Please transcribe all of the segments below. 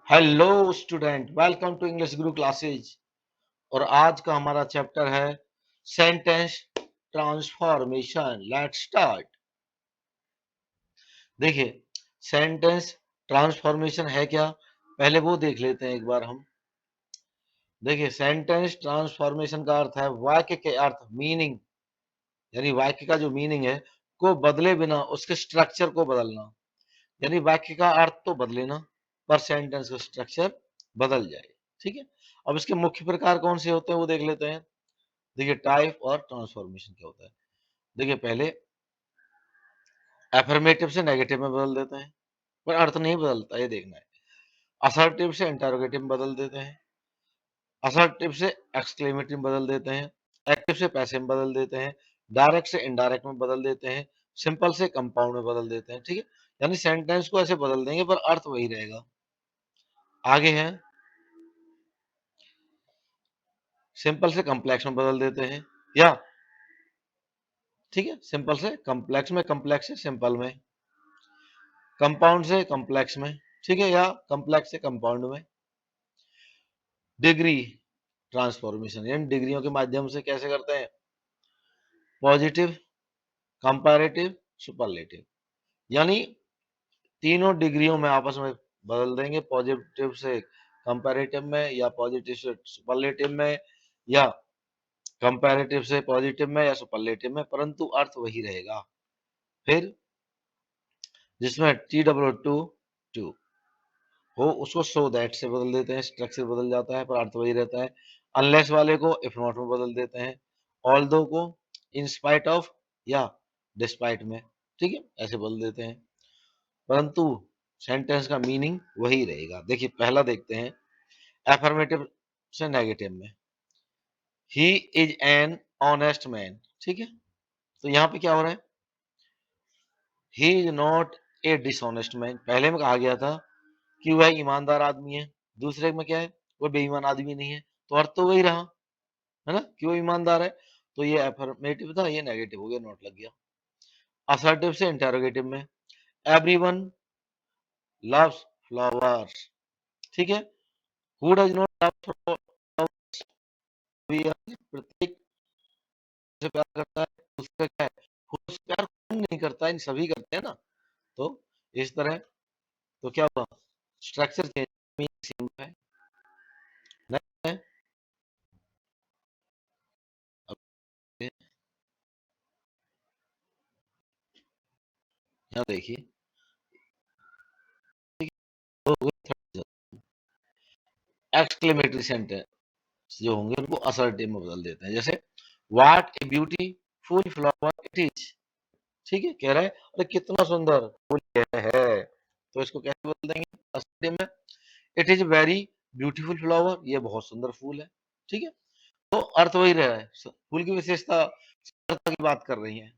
Hello student, welcome to English Guru classes. और आज का हमारा चैप्टर है सेंटेंस ट्रांसफॉर्मेशन। Let's start. देखिए, सेंटेंस ट्रांसफॉर्मेशन है क्या, पहले वो देख लेते हैं एक बार हम। देखिए, सेंटेंस ट्रांसफॉर्मेशन का अर्थ है वाक्य के अर्थ, मीनिंग, यानी वाक्य का जो मीनिंग है को बदले बिना उसके स्ट्रक्चर को बदलना। यानी वाक्य का अर्थ तो बदले ना, पर सेंटेंस का स्ट्रक्चर बदल जाए। ठीक है। अब इसके मुख्य प्रकार कौन से होते हैं वो देख लेते हैं। देखिए, टाइप और ट्रांसफॉर्मेशन क्या होता है। देखिए, पहले एफर्मेटिव से नेगेटिव में बदल देते हैं, पर अर्थ नहीं बदलता, ये देखना है। असर्टिव से इंटरोगेटिव में बदल देते हैं, असर्टिव से एक्सक्लेमेटिव में बदल देते हैं, एक्टिव से पैसिव में बदल देते हैं, डायरेक्ट से इनडायरेक्ट में बदल देते हैं, सिंपल से कंपाउंड में बदल देते हैं। ठीक है। यानी सेंटेंस को ऐसे बदल देंगे पर अर्थ वही रहेगा। आगे है, सिंपल से कॉम्प्लेक्स में बदल देते हैं, या ठीक है, सिंपल से कॉम्प्लेक्स में, कॉम्प्लेक्स से सिंपल में, कंपाउंड से कॉम्प्लेक्स में, ठीक है, या कॉम्प्लेक्स से कंपाउंड में। डिग्री ट्रांसफॉर्मेशन, यानी डिग्रियों के माध्यम से कैसे करते हैं, पॉजिटिव, कंपैरेटिव, सुपरलेटिव, यानी तीनों डिग्रियों में आपस में बदल देंगे, पॉजिटिव से कंपैरेटिव में, या पॉजिटिव से सुपरलेटिव में, या कंपैरेटिव से पॉजिटिव में, या सुपरलेटिव में, परंतु अर्थ वही रहेगा। फिर जिसमें T टू हो उसको सो दैट से बदल देते हैं, स्ट्रक्चर बदल जाता है पर अर्थ वही रहता है। अनलेस वाले को इफ नॉट में बदल देते हैं, ऑल्दो को इन स्पाइट ऑफ या डिस्पाइट में, ठीक है, ऐसे बदल देते हैं, परंतु सेंटेंस का मीनिंग वही रहेगा। देखिए, पहला देखते हैं एफर्मेटिव से नेगेटिव में, he is an honest man. ठीक है, तो यहाँ पे क्या हो रहा है, he is not a dishonest man. पहले में कहा गया था कि वह ईमानदार आदमी है, दूसरे में क्या है, वो बेईमान आदमी नहीं है, तो अर्थ तो वही रहा, है ना, कि वो ईमानदार है। तो ये अफर्मेटिव था, ये नेगेटिव हो गया, नॉट लग गया। असर्टिव से इंटरोगेटिव में, एवरीवन लव्स फ्लावर्स। ठीक है, who does not love flowers, प्रत्येक से प्यार करता है, दूसरा क्या है, उससे प्यार कौन नहीं करता है, इन सभी करते हैं ना। तो इस तरह, तो क्या हुआ, स्ट्रक्चर चेंज, सेम है। Next है, अब यहाँ देखिए, एक्सक्लेमेटरी सेंटेंस जो होंगे उनको असर्टिव में बदल देते हैं। जैसे what a beautiful flower it is. ठीक है, कह रहा है अरे कितना सुंदर फूल यह है, तो इसको कैसे बदल देंगे, असर्टिव में, it is very beautiful flower, ये बहुत सुंदर फूल है। ठीक है, तो अर्थ वही रहा है, फूल की विशेषता, सुंदरता की बात कर रही है।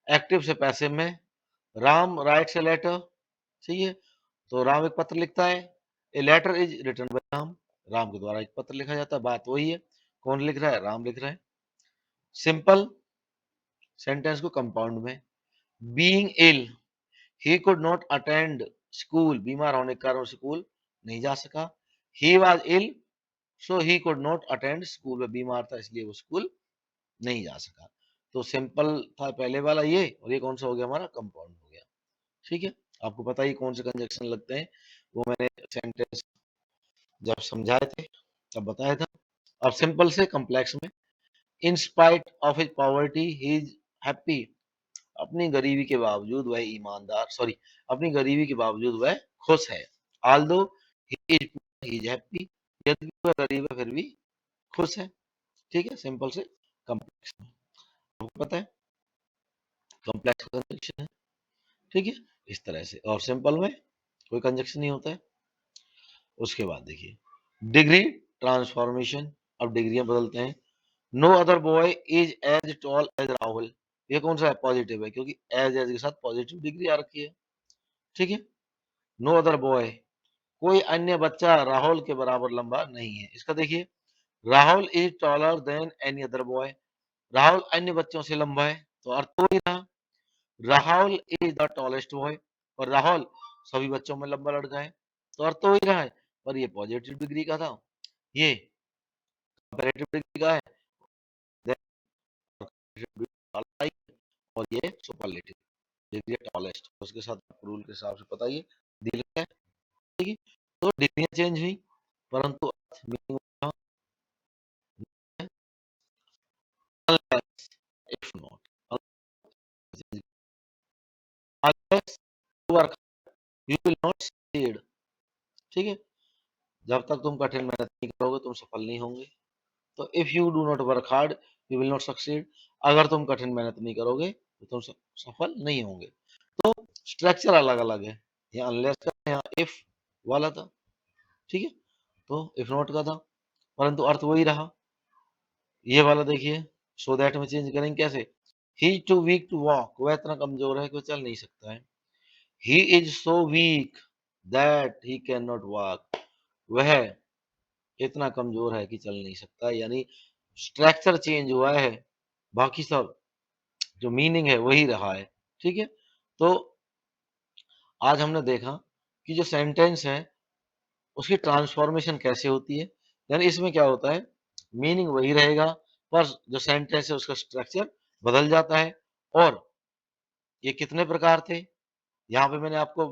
एक्टिव से पैसिव में, राम राइट्स ए लेटर। ठीक है, तो राम एक पत्र लिखता है, a letter is written by Ram, Ram के द्वारा एक पत्र लिखा जाता है, बात वही है, कौन लिख रहा है, राम लिख रहा है। सिंपल सेंटेंस को कंपाउंड में, being ill he could not attend school, बीमार होने के कारण स्कूल नहीं जा सका। He was ill so he could not attend school, वह बीमार था इसलिए वो स्कूल नहीं जा सका। तो सिंपल था पहले वाला ये, और ये कौन सा हो गया हमारा, कंपाउंड हो गया। ठीक है, आपको पता ही कौन से कंजक्शन लगते हैं, वो मैंने सेंटेंस जब समझाए थे तब बताया था। अब सिंपल से कॉम्प्लेक्स में, in spite of his poverty he is happy, अपनी गरीबी के बावजूद वह ईमानदार, सॉरी, अपनी गरीबी के बावजूद वह खुश है। आल्दो ही इज हैप्पी, यदि वह गरीब है फिर भी खुश है। ठीक है, सिंपल से कॉम्प्लेक्स में, आपको पता है कॉम्प्लेक्स कंजक्शन है। ठीक है, इस तरह से, और सिंपल में कोई कंजक्शन नहीं होता है। उसके बाद देखिए, डिग्री ट्रांसफॉर्मेशन, अब डिग्रियां बदलते हैं। No other boy is as tall as Rahul, ये कौन सा है, पॉजिटिव है, क्योंकि एज के साथ पॉजिटिव डिग्री आ रखी है। ठीक है, नो अदर बॉय, कोई अन्य बच्चा राहुल के बराबर लंबा नहीं है। इसका देखिए, Rahul is taller than any other boy, Rahul अन्य बच्चों से लंबा है, तो अर्थ तो ही रहा, Rahul is the tallest boy, और राहुल सभी बच्चों में लंबा लड़का है। तो अर्थ तो वही रहा है, पर ये पॉजिटिव डिग्री का था, ये कंपैरेटिव डिग्री का है, और ये सुपरलेटिव डिग्री टॉलेस्ट। उसके साथ रूल के हिसाब से पता ये डील है, ठीक है। तो डिग्रियां चेंज हुई, परंतु अर्थ meaning unless if not unless you work you will not succeed, ठीक है। जब तक तुम कठिन मेहनत नहीं करोगे तुम सफल नहीं होंगे। तो if you do not work hard you will not succeed, अगर तुम कठिन मेहनत नहीं करोगे तो तुम सफल नहीं होंगे। तो स्ट्रक्चर अलग अलग है, यहाँ अनलेस का, यहाँ इफ वाला था, ठीक है। तो इफ नॉट का था, परंतु अर्थ वही रहा। ये वाला देखिए, सो दैट में चेंज करेंगे कैसे, ही टू वीक टू वॉक, वह इतना कमजोर है कि वो चल नहीं सकता है। He is so weak that he can not walk, वह इतना कमजोर है कि चल नहीं सकता, यानी स्ट्रक्चर चेंज हुआ है, बाकी सब जो मीनिंग है वही रहा है, ठीक है। तो आज हमने देखा कि जो सेंटेंस है उसकी ट्रांसफॉर्मेशन कैसे होती है, यानी इसमें क्या होता है, मीनिंग वही रहेगा पर जो सेंटेंस है उसका स्ट्रक्चर बदल जाता है। और ये कितने प्रकार थे, यहाँ पे मैंने आपको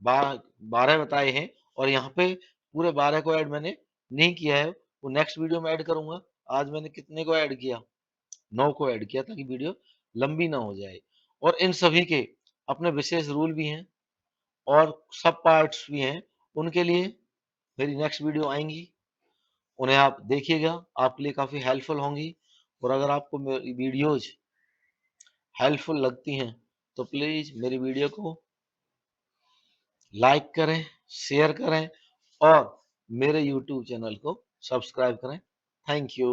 12 बताए हैं, और यहाँ पे पूरे 12 को ऐड मैंने नहीं किया है, वो नेक्स्ट वीडियो में ऐड करूंगा। आज मैंने कितने को ऐड किया, 9 को ऐड किया, ताकि वीडियो लंबी ना हो जाए। और इन सभी के अपने विशेष रूल भी हैं और सब पार्ट्स भी हैं, उनके लिए मेरी नेक्स्ट वीडियो आएंगी, उन्हें आप देखिएगा, आपके लिए काफ़ी हेल्पफुल होंगी। और अगर आपको मेरी वीडियोज हेल्पफुल लगती हैं तो प्लीज़ मेरी वीडियो को लाइक करें, शेयर करें और मेरे यूट्यूब चैनल को सब्सक्राइब करें। Thank you.